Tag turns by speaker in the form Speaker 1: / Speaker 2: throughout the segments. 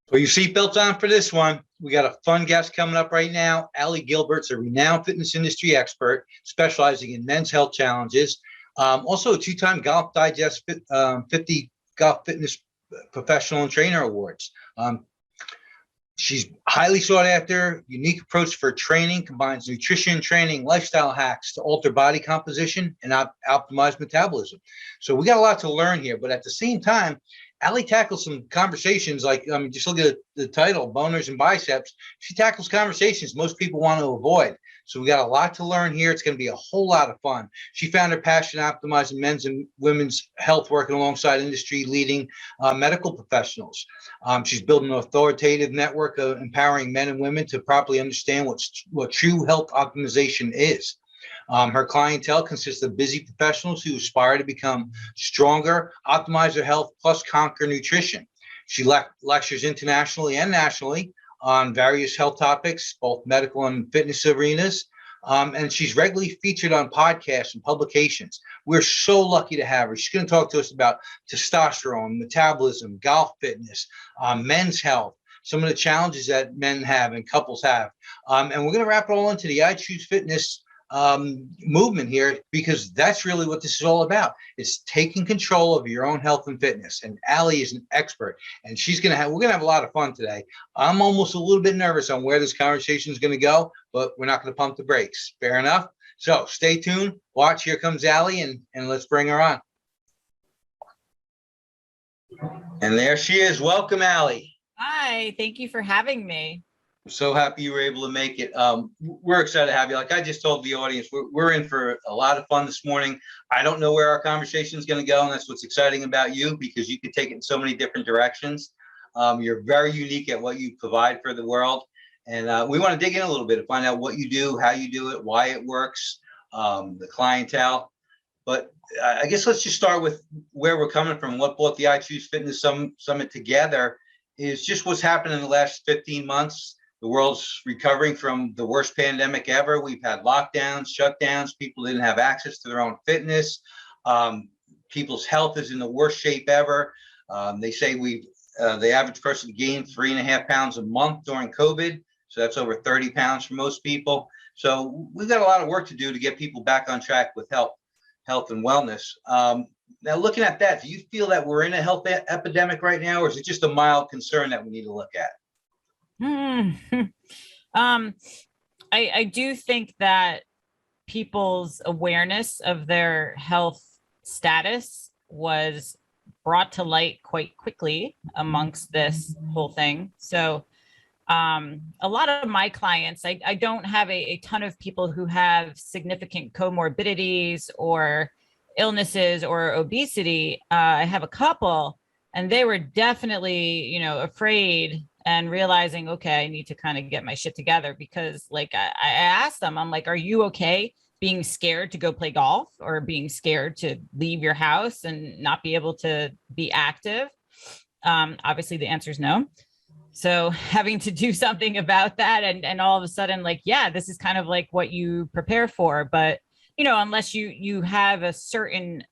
Speaker 1: Put your seatbelts on for this one. We got a fun guest coming up right now. Gilbert's a renowned fitness industry expert specializing in men's health challenges. Also a two-time Golf Digest 50 Golf Fitness Professional and Trainer Awards. She's highly sought after, unique approach for training, combines nutrition training, lifestyle hacks to alter body composition and optimize metabolism. So we got a lot to learn here, but at the same time, Allie tackles some conversations like, just look at the title, Boners and Biceps. She tackles conversations most people want to avoid. So we got a lot to learn here. It's going to be a whole lot of fun. She found her passion optimizing men's and women's health, working alongside industry leading medical professionals. She's building an authoritative network of empowering men and women to properly understand what true health optimization is. Her clientele consists of busy professionals who aspire to become stronger, optimize their health, plus conquer nutrition. She lectures internationally and nationally on various health topics, both medical and fitness arenas. And she's regularly featured on podcasts and publications. We're so lucky to have her. She's going to talk to us about testosterone, metabolism, golf fitness, men's health, some of the challenges that men have and couples have. And we're going to wrap it all into the I Choose Fitness movement here, because that's really what this is all about. It's taking control of your own health and fitness. And Allie is an expert, and we're going to have a lot of fun today. I'm almost a little bit nervous on where this conversation is going to go, but we're not going to pump the brakes. Fair enough. So stay tuned, watch. Here comes Allie, and let's bring her on. And there she is. Welcome, Allie.
Speaker 2: Hi, thank you for having me.
Speaker 1: I'm so happy you were able to make it. We're excited to have you. Like I just told the audience, we're in for a lot of fun this morning. I don't know where our conversation is going to go, and that's what's exciting about you, because you could take it in so many different directions. You're very unique at what you provide for the world, and we want to dig in a little bit to find out what you do, how you do it, why it works, the clientele. But I guess let's just start with where we're coming from. What brought the I Choose Fitness Summit together is just what's happened in the last 15 months. The world's recovering from the worst pandemic ever. We've had lockdowns, shutdowns. People didn't have access to their own fitness. People's health is in the worst shape ever. They say the average person gained 3.5 pounds a month during COVID. So that's over 30 pounds for most people. So we've got a lot of work to do to get people back on track with health and wellness. Now, looking at that, do you feel that we're in a health epidemic right now, or is it just a mild concern that we need to look at?
Speaker 2: I do think that people's awareness of their health status was brought to light quite quickly amongst this whole thing. So a lot of my clients, I don't have a ton of people who have significant comorbidities or illnesses or obesity. I have a couple, and they were definitely, afraid and realizing, okay, I need to kind of get my shit together, because like I asked them, I'm like, are you okay being scared to go play golf or being scared to leave your house and not be able to be active? Obviously the answer is no. So having to do something about that, and all of a sudden, like, yeah, this is kind of like what you prepare for. But, unless you have a certain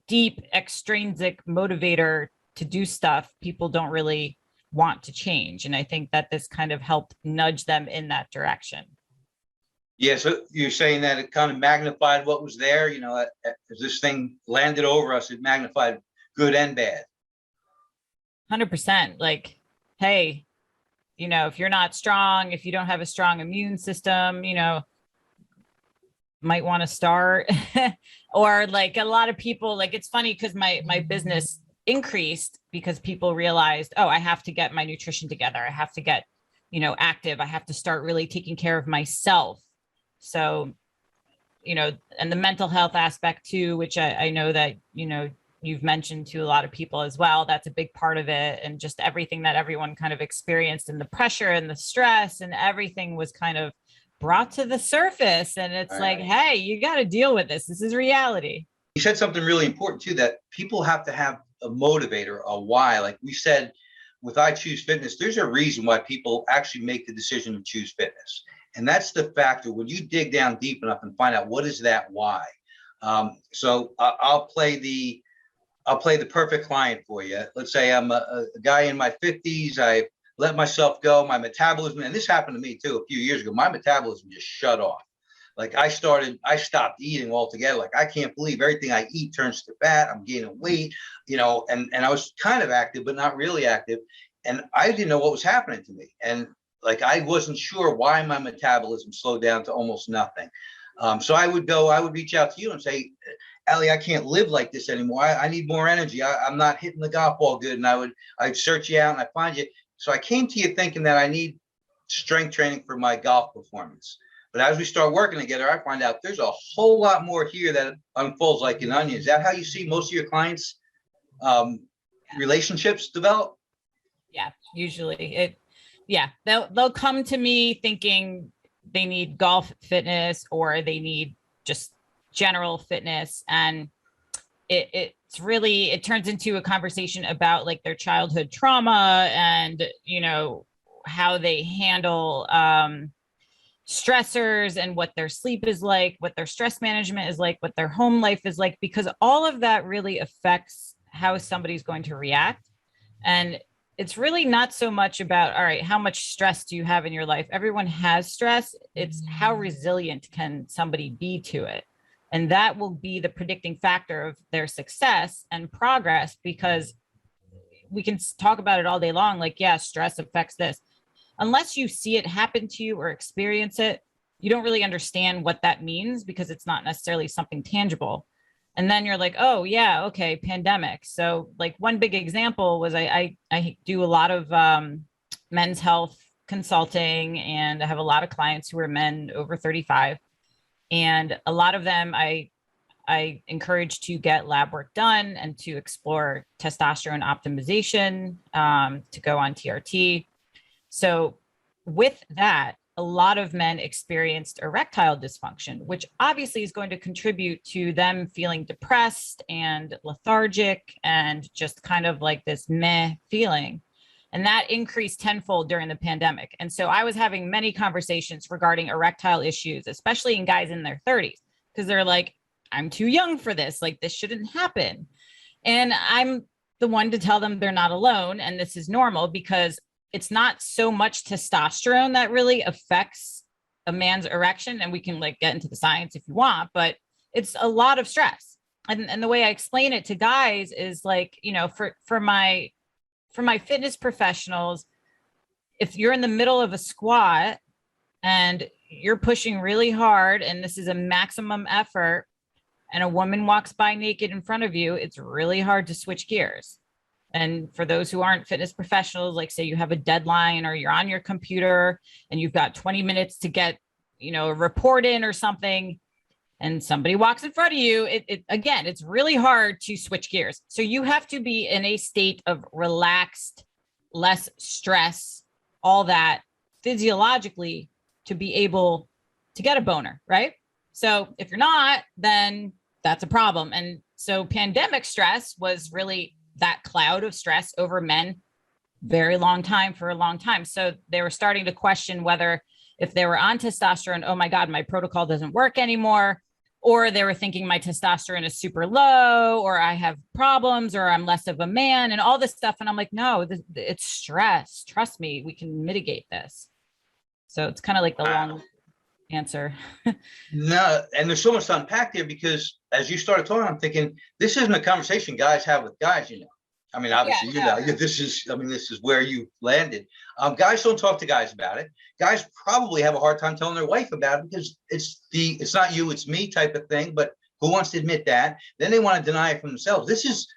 Speaker 2: deep extrinsic motivator to do stuff, people don't really want to change. And I think that this kind of helped nudge them in that direction.
Speaker 1: Yeah, so you're saying that it kind of magnified what was there, as this thing landed over us, it magnified good and bad.
Speaker 2: 100%. Like, hey, if you're not strong, if you don't have a strong immune system, might want to start. Or like a lot of people, like, it's funny because my business increased because people realized, oh, I have to get my nutrition together. I have to get, active. I have to start really taking care of myself. So, and the mental health aspect too, which I know that, you've mentioned to a lot of people as well. That's a big part of it. And just everything that everyone kind of experienced, and the pressure and the stress and everything was kind of brought to the surface. And it's like, hey, you got to deal with this. This is reality.
Speaker 1: You said something really important too, that people have to have a motivator, a why. Like we said, with I Choose Fitness, there's a reason why people actually make the decision to choose fitness. And that's the factor when you dig down deep enough and find out what is that why. So I'll play the perfect client for you. Let's say I'm a guy in my 50s. let myself go. My metabolism, and this happened to me too a few years ago, my metabolism just shut off. Like I stopped eating altogether. Like I can't believe everything I eat turns to fat. I'm gaining weight, and I was kind of active, but not really active. And I didn't know what was happening to me. And like, I wasn't sure why my metabolism slowed down to almost nothing. So I would reach out to you and say, Allie, I can't live like this anymore. I need more energy. I'm not hitting the golf ball good. And I'd search you out and I'd find you. So I came to you thinking that I need strength training for my golf performance. But as we start working together, I find out there's a whole lot more here that unfolds like an onion. Is that how you see most of your clients' relationships develop?
Speaker 2: Yeah, usually they'll come to me thinking they need golf fitness or they need just general fitness. And it turns into a conversation about like their childhood trauma and, how they handle stressors and what their sleep is like, what their stress management is like, what their home life is like, because all of that really affects how somebody's going to react. And it's really not so much about, all right, how much stress do you have in your life? Everyone has stress. It's how resilient can somebody be to it? And that will be the predicting factor of their success and progress, because we can talk about it all day long. Like, yeah, stress affects this. Unless you see it happen to you or experience it, you don't really understand what that means because it's not necessarily something tangible. And then you're like, oh yeah, okay, pandemic. So like one big example was I do a lot of men's health consulting, and I have a lot of clients who are men over 35. And a lot of them I encourage to get lab work done and to explore testosterone optimization, to go on TRT. So with that, a lot of men experienced erectile dysfunction, which obviously is going to contribute to them feeling depressed and lethargic and just kind of like this meh feeling. And that increased tenfold during the pandemic. And so I was having many conversations regarding erectile issues, especially in guys in their 30s, because they're like, I'm too young for this. Like, this shouldn't happen. And I'm the one to tell them they're not alone. And this is normal because it's not so much testosterone that really affects a man's erection. And we can like get into the science if you want, but it's a lot of stress. And the way I explain it to guys is like, for my fitness professionals, if you're in the middle of a squat and you're pushing really hard and this is a maximum effort and a woman walks by naked in front of you, it's really hard to switch gears. And for those who aren't fitness professionals, like say you have a deadline or you're on your computer and you've got 20 minutes to get, a report in or something, and somebody walks in front of you, again, it's really hard to switch gears. So you have to be in a state of relaxed, less stress, all that physiologically to be able to get a boner, right? So if you're not, then that's a problem. And so pandemic stress was really that cloud of stress over men for a long time. So they were starting to question whether if they were on testosterone, oh my God, my protocol doesn't work anymore. Or they were thinking my testosterone is super low, or I have problems, or I'm less of a man and all this stuff. And I'm like, no, it's stress. Trust me, we can mitigate this. So it's kind of like the long answer.
Speaker 1: No, and there's so much to unpack there, because as you started talking, I'm thinking this isn't a conversation guys have with guys, I mean, obviously, this is where you landed. Guys don't talk to guys about it. Guys probably have a hard time telling their wife about it because it's not you, it's me type of thing. But who wants to admit that? Then they want to deny it from themselves. This is,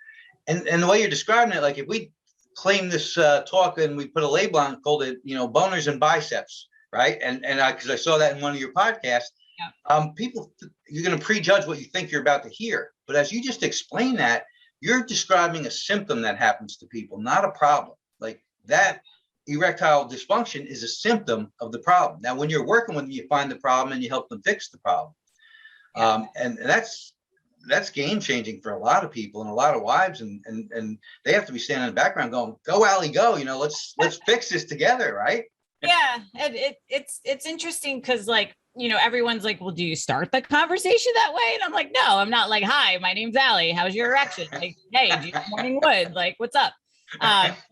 Speaker 1: and the way you're describing it, like if we claim this talk and we put a label on it called it, boners and biceps, right? And because I saw that in one of your podcasts, people, you're going to prejudge what you think you're about to hear. But as you just explained that, you're describing a symptom that happens to people, not a problem. Like that erectile dysfunction is a symptom of the problem. Now, when you're working with them, you find the problem and you help them fix the problem. And that's game changing for a lot of people and a lot of wives. And they have to be standing in the background going, go, Allie, go, let's fix this together. Right.
Speaker 2: Yeah. And it's interesting because like, everyone's like, well, do you start the conversation that way? And I'm like, no, I'm not like, hi, my name's Allie. How's your erection? Like, hey, do you have morning wood? Like, what's up?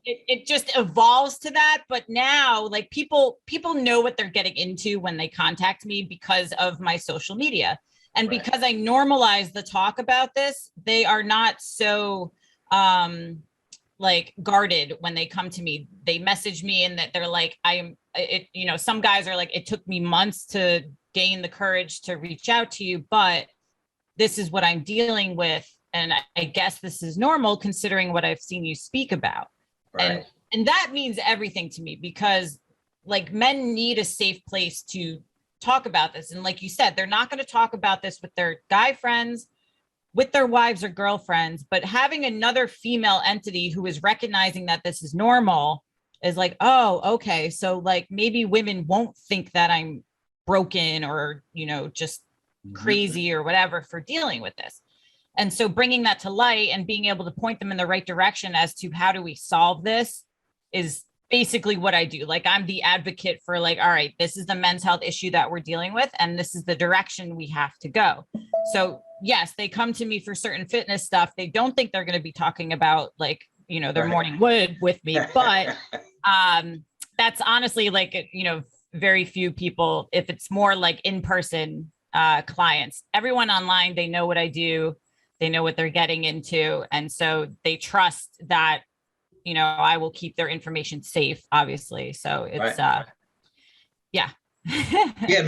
Speaker 2: It just evolves to that. But now, like, people know what they're getting into when they contact me because of my social media. And
Speaker 1: Right.
Speaker 2: because I normalize the talk about this, they are not so like guarded when they come to me. They message me and that they're like, some guys are like, it took me months to gain the courage to reach out to you, but this is what I'm dealing with. And I guess this is normal considering what I've seen you speak about.
Speaker 1: Right.
Speaker 2: And that means everything to me, because like, men need a safe place to talk about this. And like you said, they're not going to talk about this with their guy friends, with their wives or girlfriends, but having another female entity who is recognizing that this is normal is like, oh, okay. So like, maybe women won't think that I'm broken or, just crazy or whatever for dealing with this. And so bringing that to light and being able to point them in the right direction as to how do we solve this is basically what I do. Like, I'm the advocate for like, all right, this is the men's health issue that we're dealing with, and this is the direction we have to go. So yes, they come to me for certain fitness stuff. They don't think they're going to be talking about like, their morning wood with me, but that's honestly like, very few people. If it's more like in-person clients, everyone online, they know what I do. They know what they're getting into. And so they trust that, I will keep their information safe, obviously. So it's,
Speaker 1: Right.
Speaker 2: yeah.
Speaker 1: Yeah.